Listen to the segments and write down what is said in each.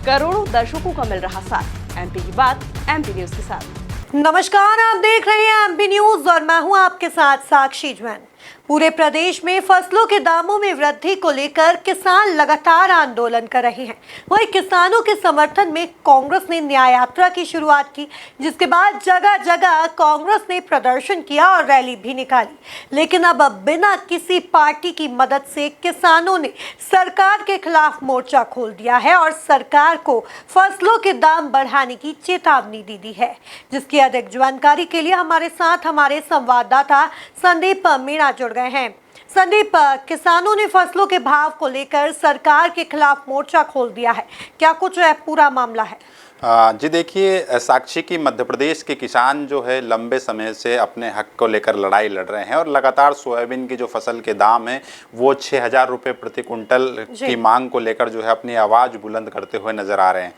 करोड़ों दर्शकों का मिल रहा साथ। एमपी की बात एमपी न्यूज के साथ। नमस्कार, आप देख रहे हैं एमपी न्यूज और मैं हूं आपके साथ साक्षी जैन। पूरे प्रदेश में फसलों के दामों में वृद्धि को लेकर किसान लगातार आंदोलन कर रहे हैं। वहीं किसानों के समर्थन में कांग्रेस ने न्याय यात्रा की शुरुआत की, जिसके बाद जगह जगह कांग्रेस ने प्रदर्शन किया और रैली भी निकाली। लेकिन अब बिना किसी पार्टी की मदद से किसानों ने सरकार के खिलाफ मोर्चा खोल दिया है और सरकार को फसलों के दाम बढ़ाने की चेतावनी दी है। जिसकी अधिक जानकारी के लिए हमारे साथ हमारे संवाददाता संदीप मीणा जुड़ गए हैं। संदीप, किसानों ने फसलों के भाव को लेकर सरकार के खिलाफ मोर्चा खोल दिया है, क्या कुछ पूरा मामला है? जी देखिए साक्षी की, मध्य प्रदेश के किसान जो है लंबे समय से अपने हक को लेकर लड़ाई लड़ रहे हैं और लगातार सोयाबीन की जो फसल के दाम है वो 6,000 रुपये प्रति कुंटल की मांग को लेकर जो है अपनी आवाज़ बुलंद करते हुए नजर आ रहे हैं।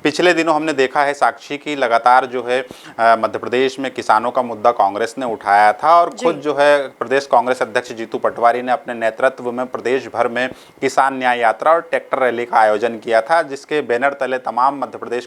पिछले दिनों हमने देखा है साक्षी की लगातार जो है मध्य प्रदेश में किसानों का मुद्दा कांग्रेस ने उठाया था और खुद जो है प्रदेश कांग्रेस अध्यक्ष जीतू पटवारी ने अपने नेतृत्व में प्रदेश भर में किसान न्याय यात्रा और ट्रैक्टर रैली का आयोजन किया था, जिसके बैनर तले तमाम मध्य प्रदेश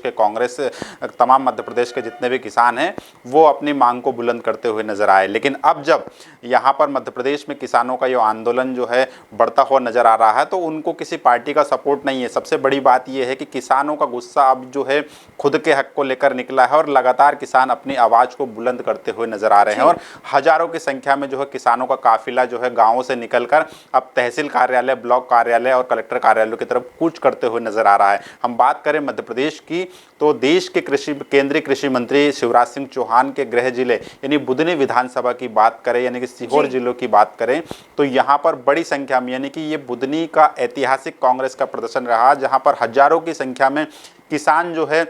के जितने भी किसान हैं वो अपनी मांग को बुलंद करते हुए नजर आए। लेकिन अब जब यहाँ पर मध्य प्रदेश में किसानों का ये आंदोलन जो है बढ़ता हुआ नजर आ रहा है तो उनको किसी पार्टी का सपोर्ट नहीं है। सबसे बड़ी बात यह है कि किसानों का गुस्सा अब जो है खुद के हक को लेकर निकला है और लगातार किसान अपनी आवाज़ को बुलंद करते हुए नजर आ रहे हैं और हजारों की संख्या में जो है किसानों का काफिला जो है गाँवों से निकलकर अब तहसील कार्यालय, ब्लॉक कार्यालय और कलेक्टर कार्यालयों की तरफ कूच करते हुए नजर आ रहा है। हम बात करें मध्य प्रदेश की तो देश के केंद्रीय कृषि मंत्री शिवराज सिंह चौहान के गृह जिले यानी बुधनी विधानसभा की बात करें यानी कि सीहोर जिलों की बात करें तो यहाँ पर बड़ी संख्या में यानी कि ये बुधनी का ऐतिहासिक कांग्रेस का प्रदर्शन रहा, जहाँ पर हजारों की संख्या में किसान जो है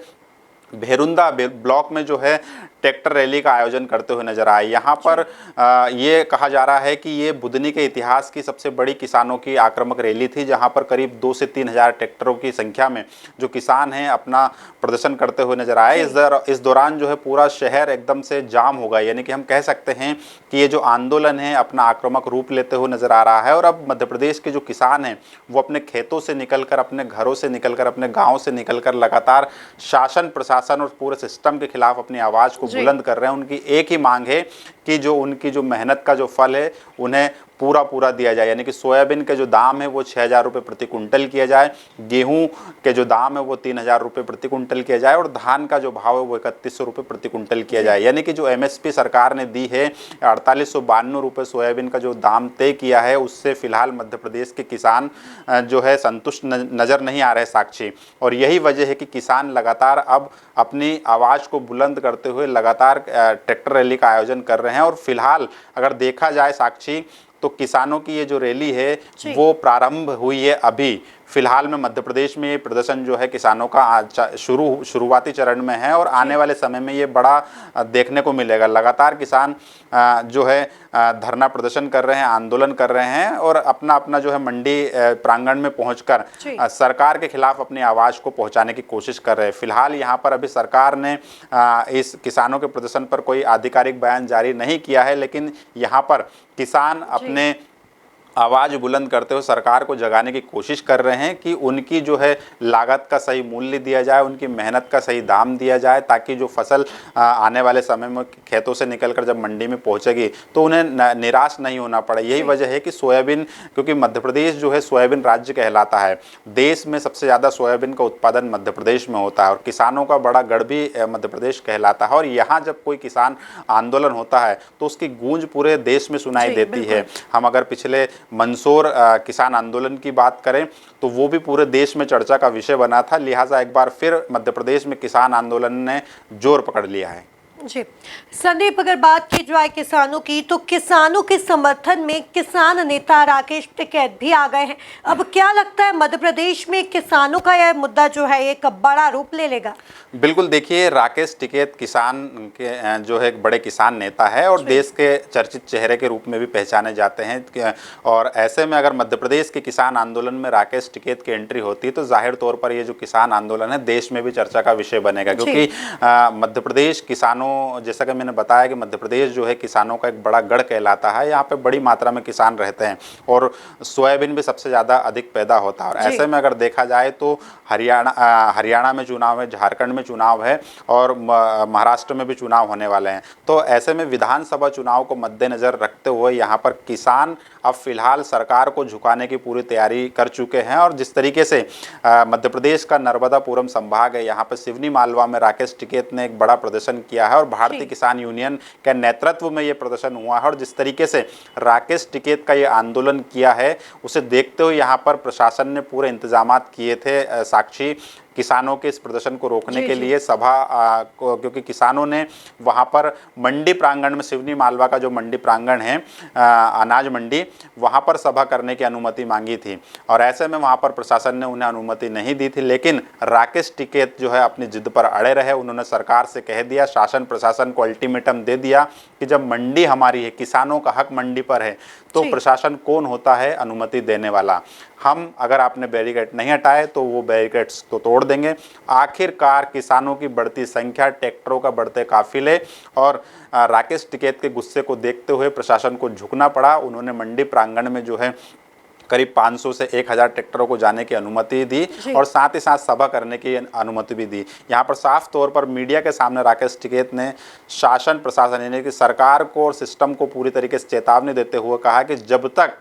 भेरुंदा ब्लॉक में जो है ट्रैक्टर रैली का आयोजन करते हुए नजर आए। यहाँ पर ये कहा जा रहा है कि ये बुधनी के इतिहास की सबसे बड़ी किसानों की आक्रामक रैली थी, जहाँ पर करीब 2 से 3 हज़ार ट्रैक्टरों की संख्या में जो किसान हैं अपना प्रदर्शन करते हुए नजर आए। इस दौरान जो है पूरा शहर एकदम से जाम हो गया, यानी कि हम कह सकते हैं कि ये जो आंदोलन है अपना आक्रामक रूप लेते हुए नजर आ रहा है। और अब मध्य प्रदेश के जो किसान हैं वो अपने खेतों से निकलकर, अपने घरों से निकलकर, अपने गाँव से निकलकर लगातार शासन, प्रशासन और पूरे सिस्टम के खिलाफ अपनी आवाज़ को बुलंद कर रहे हैं। उनकी एक ही मांग है कि जो उनकी जो मेहनत का जो फल है उन्हें पूरा दिया जाए, यानी कि सोयाबीन के जो दाम है वो 6,000 रुपये प्रति कुंटल किया जाए, गेहूं के जो दाम है वो 3,000 रुपये प्रति कुंटल किया जाए और धान का जो भाव है वो 3,100 रुपये प्रति कुंटल किया जाए। यानी कि जो एमएसपी सरकार ने दी है 4,892 रुपये सोयाबीन का जो दाम तय किया है उससे फिलहाल मध्य प्रदेश के किसान जो है संतुष्ट नज़र नहीं आ रहे साक्षी। और यही वजह है कि किसान लगातार अब अपनी आवाज़ को बुलंद करते हुए लगातार ट्रैक्टर रैली का आयोजन कर रहे हैं। और फिलहाल अगर देखा जाए साक्षी तो किसानों की ये जो रैली है वो प्रारंभ हुई है अभी। फिलहाल में मध्य प्रदेश में ये प्रदर्शन जो है किसानों का शुरुआती चरण में है और आने वाले समय में ये बड़ा देखने को मिलेगा। लगातार किसान जो है धरना प्रदर्शन कर रहे हैं, आंदोलन कर रहे हैं और अपना जो है मंडी प्रांगण में पहुंचकर सरकार के खिलाफ अपनी आवाज़ को पहुंचाने की कोशिश कर रहे हैं। फिलहाल यहाँ पर अभी सरकार ने इस किसानों के प्रदर्शन पर कोई आधिकारिक बयान जारी नहीं किया है, लेकिन यहाँ पर किसान अपने आवाज़ बुलंद करते हुए सरकार को जगाने की कोशिश कर रहे हैं कि उनकी जो है लागत का सही मूल्य दिया जाए, उनकी मेहनत का सही दाम दिया जाए, ताकि जो फसल आने वाले समय में खेतों से निकलकर जब मंडी में पहुंचेगी तो उन्हें निराश नहीं होना पड़े। यही वजह है कि सोयाबीन, क्योंकि मध्य प्रदेश जो है सोयाबीन राज्य कहलाता है, देश में सबसे ज़्यादा सोयाबीन का उत्पादन मध्य प्रदेश में होता है और किसानों का बड़ा गढ़ भी मध्य प्रदेश कहलाता है। और यहाँ जब कोई किसान आंदोलन होता है तो उसकी गूंज पूरे देश में सुनाई देती है। हम अगर पिछले मंदसौर किसान आंदोलन की बात करें तो वो भी पूरे देश में चर्चा का विषय बना था। लिहाजा एक बार फिर मध्य प्रदेश में किसान आंदोलन ने जोर पकड़ लिया है। जी संदीप, अगर बात की जाए किसानों की तो किसानों के समर्थन में किसान नेता राकेश टिकैत भी आ गए हैं। अब क्या लगता है मध्य प्रदेश में किसानों का यह मुद्दा जो है एक बड़ा रूप ले लेगा? बिल्कुल, देखिए राकेश टिकैत किसान के जो है एक बड़े किसान नेता है और देश के चर्चित चेहरे के रूप में भी पहचाने जाते हैं। और ऐसे में अगर मध्य प्रदेश के किसान आंदोलन में राकेश टिकैत की एंट्री होती है तो जाहिर तौर पर ये जो किसान आंदोलन है देश में भी चर्चा का विषय बनेगा, क्योंकि मध्य प्रदेश किसानों किसानों, जैसा कि मैंने बताया कि मध्य प्रदेश जो है किसानों का एक बड़ा गढ़ कहलाता है। यहाँ पे बड़ी मात्रा में किसान रहते हैं और सोयाबीन भी सबसे ज़्यादा अधिक पैदा होता है। और ऐसे में अगर देखा जाए तो हरियाणा में चुनाव है, झारखंड में चुनाव है और महाराष्ट्र में भी चुनाव होने वाले हैं। तो ऐसे में विधानसभा चुनाव को मद्देनज़र रखते हुए यहाँ पर किसान अब फिलहाल सरकार को झुकाने की पूरी तैयारी कर चुके हैं। और जिस तरीके से मध्य प्रदेश का नर्मदापुरम संभाग है, यहाँ पर सिवनी मालवा में राकेश टिकैत ने एक बड़ा प्रदर्शन किया है और भारतीय किसान यूनियन के नेतृत्व में ये प्रदर्शन हुआ है। और जिस तरीके से राकेश टिकैत का ये आंदोलन किया है, उसे देखते हुए यहाँ पर प्रशासन ने पूरे इंतजाम किए थे। साक्षी, किसानों के इस प्रदर्शन को रोकने के लिए सभा क्योंकि किसानों ने वहाँ पर मंडी प्रांगण में, सिवनी मालवा का जो मंडी प्रांगण है, अनाज मंडी, वहाँ पर सभा करने की अनुमति मांगी थी। और ऐसे में वहाँ पर प्रशासन ने उन्हें अनुमति नहीं दी थी। लेकिन राकेश टिकैत जो है अपनी जिद पर अड़े रहे। उन्होंने सरकार से कह दिया, शासन प्रशासन को अल्टीमेटम दे दिया कि जब मंडी हमारी है, किसानों का हक मंडी पर है, तो प्रशासन कौन होता है अनुमति देने वाला। हम अगर आपने बैरिकेड नहीं हटाए तो वो बैरिकेड्स तो तोड़ देंगे। आखिरकार किसानों की बढ़ती संख्या, ट्रैक्टरों का बढ़ते काफिले और राकेश टिकैत के गुस्से को देखते हुए प्रशासन को झुकना पड़ा। उन्होंने मंडी प्रांगण में जो है करीब 500 से 1000 ट्रैक्टरों को जाने की अनुमति दी और साथ ही साथ सभा करने की अनुमति भी दी। यहाँ पर साफ तौर पर मीडिया के सामने राकेश टिकैत ने शासन प्रशासन यानी कि सरकार को और सिस्टम को पूरी तरीके से चेतावनी देते हुए कहा कि जब तक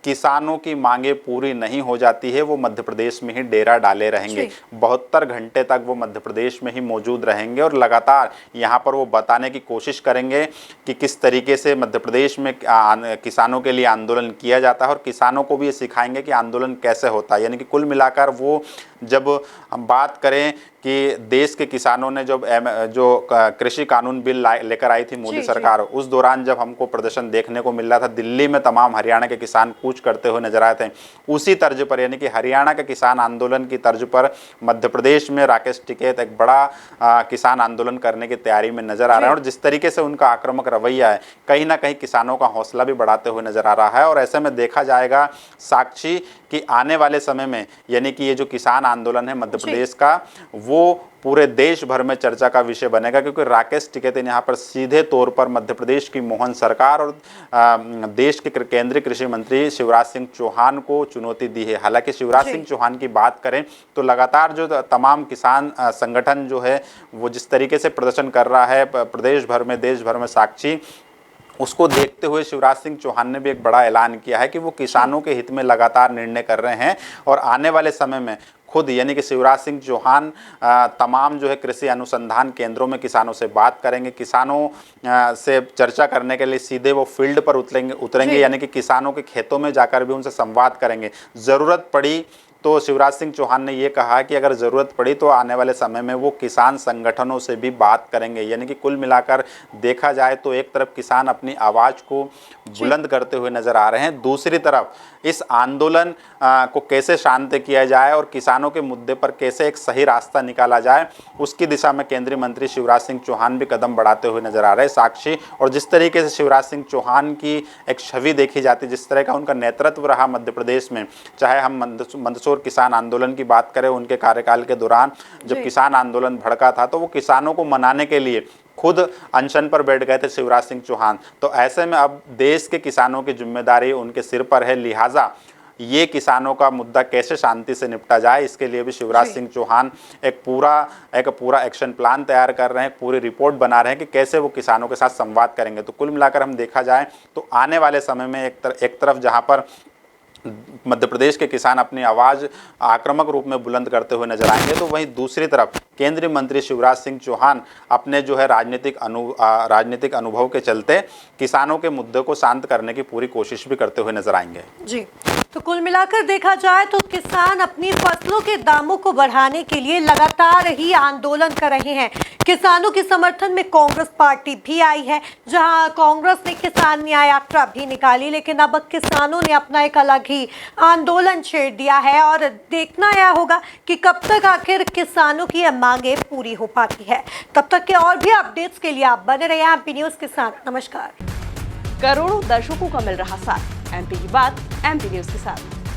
किसानों की मांगे पूरी नहीं हो जाती है, वो मध्य प्रदेश में ही डेरा डाले रहेंगे। 72 घंटे तक वो मध्य प्रदेश में ही मौजूद रहेंगे और लगातार यहाँ पर वो बताने की कोशिश करेंगे कि किस तरीके से मध्य प्रदेश में किसानों के लिए आंदोलन किया जाता है और किसानों को भी ये सिखाएंगे कि आंदोलन कैसे होता है। यानी कि कुल मिलाकर वो, जब हम बात करें कि देश के किसानों ने जो कृषि कानून बिल लेकर आई थी मोदी सरकार, उस दौरान जब हमको प्रदर्शन देखने को मिल रहा था, दिल्ली में तमाम हरियाणा के किसान कूच करते हुए नजर आए थे, उसी तर्ज पर यानी कि हरियाणा के किसान आंदोलन की तर्ज पर मध्य प्रदेश में राकेश टिकैत एक बड़ा किसान आंदोलन करने की तैयारी में नजर आ रहा है। और जिस तरीके से उनका आक्रामक रवैया है, कहीं ना कहीं किसानों का हौसला भी बढ़ाते हुए नजर आ रहा है। और ऐसे में देखा जाएगा साक्षी कि आने वाले समय में यानी कि ये जो किसान आंदोलन है मध्य प्रदेश का, वो पूरे देश भर में चर्चा का विषय बनेगा, क्योंकि राकेश टिकैत ने यहाँ पर सीधे तौर पर मध्य प्रदेश की मोहन सरकार और देश के केंद्रीय कृषि मंत्री शिवराज सिंह चौहान को चुनौती दी है। हालांकि शिवराज सिंह चौहान की बात करें तो लगातार जो तमाम किसान संगठन जो है वो जिस तरीके से प्रदर्शन कर रहा है प्रदेश भर में, देश भर में, साक्षी, उसको देखते हुए शिवराज सिंह चौहान ने भी एक बड़ा ऐलान किया है कि वो किसानों के हित में लगातार निर्णय कर रहे हैं और आने वाले समय में खुद यानी कि शिवराज सिंह चौहान तमाम जो है कृषि अनुसंधान केंद्रों में किसानों से बात करेंगे, किसानों से चर्चा करने के लिए सीधे वो फील्ड पर उतरेंगे यानी कि किसानों के खेतों में जाकर भी उनसे संवाद करेंगे। ज़रूरत पड़ी तो शिवराज सिंह चौहान ने ये कहा कि अगर ज़रूरत पड़ी तो आने वाले समय में वो किसान संगठनों से भी बात करेंगे। यानी कि कुल मिलाकर देखा जाए तो एक तरफ किसान अपनी आवाज़ को बुलंद करते हुए नज़र आ रहे हैं, दूसरी तरफ इस आंदोलन को कैसे शांत किया जाए और किसानों के मुद्दे पर कैसे एक सही रास्ता निकाला जाए, उसकी दिशा में केंद्रीय मंत्री शिवराज सिंह चौहान भी कदम बढ़ाते हुए नजर आ रहे हैं साक्षी। और जिस तरीके से शिवराज सिंह चौहान की एक छवि देखी जाती, जिस तरह का उनका नेतृत्व रहा मध्य प्रदेश में, चाहे हम मंदसौर किसान आंदोलन की बात करें, उनके कार्यकाल के दौरान जब किसान आंदोलन भड़का था तो वो किसानों को मनाने के लिए खुद अनशन पर बैठ गए थे शिवराज सिंह चौहान। तो ऐसे में अब देश के किसानों की जिम्मेदारी उनके सिर पर है, लिहाजा ये किसानों का मुद्दा कैसे शांति से निपटा जाए, इसके लिए भी शिवराज सिंह चौहान एक पूरा एक्शन प्लान तैयार कर रहे हैं, पूरी रिपोर्ट बना रहे हैं कि कैसे वो किसानों के साथ संवाद करेंगे। तो कुल मिलाकर हम देखा जाए तो आने वाले समय में एक तरफ जहां पर मध्य प्रदेश के किसान अपनी आवाज़ आक्रामक रूप में बुलंद करते हुए नजर आएंगे, तो वहीं दूसरी तरफ केंद्रीय मंत्री शिवराज सिंह चौहान अपने जो है राजनीतिक अनुभव के चलते किसानों के मुद्दे को शांत करने की पूरी कोशिश भी करते हुए नजर आएंगे। जी, तो कुल मिलाकर देखा जाए तो किसान अपनी फसलों के दामों को बढ़ाने के लिए लगातार ही आंदोलन कर रहे हैं। किसानों के समर्थन में कांग्रेस पार्टी भी आई है, जहां कांग्रेस ने किसान न्याय यात्रा भी निकाली, लेकिन अब किसानों ने अपना एक अलग ही आंदोलन छेड़ दिया है और देखना यह होगा कि कब तक आखिर किसानों की मांगे पूरी हो पाती है। तब तक के और भी अपडेट्स के लिए आप बने रहिए एमपी न्यूज के साथ। नमस्कार। करोड़ों दर्शकों का मिल रहा साथ, एमपी की बात एमपी न्यूज के साथ।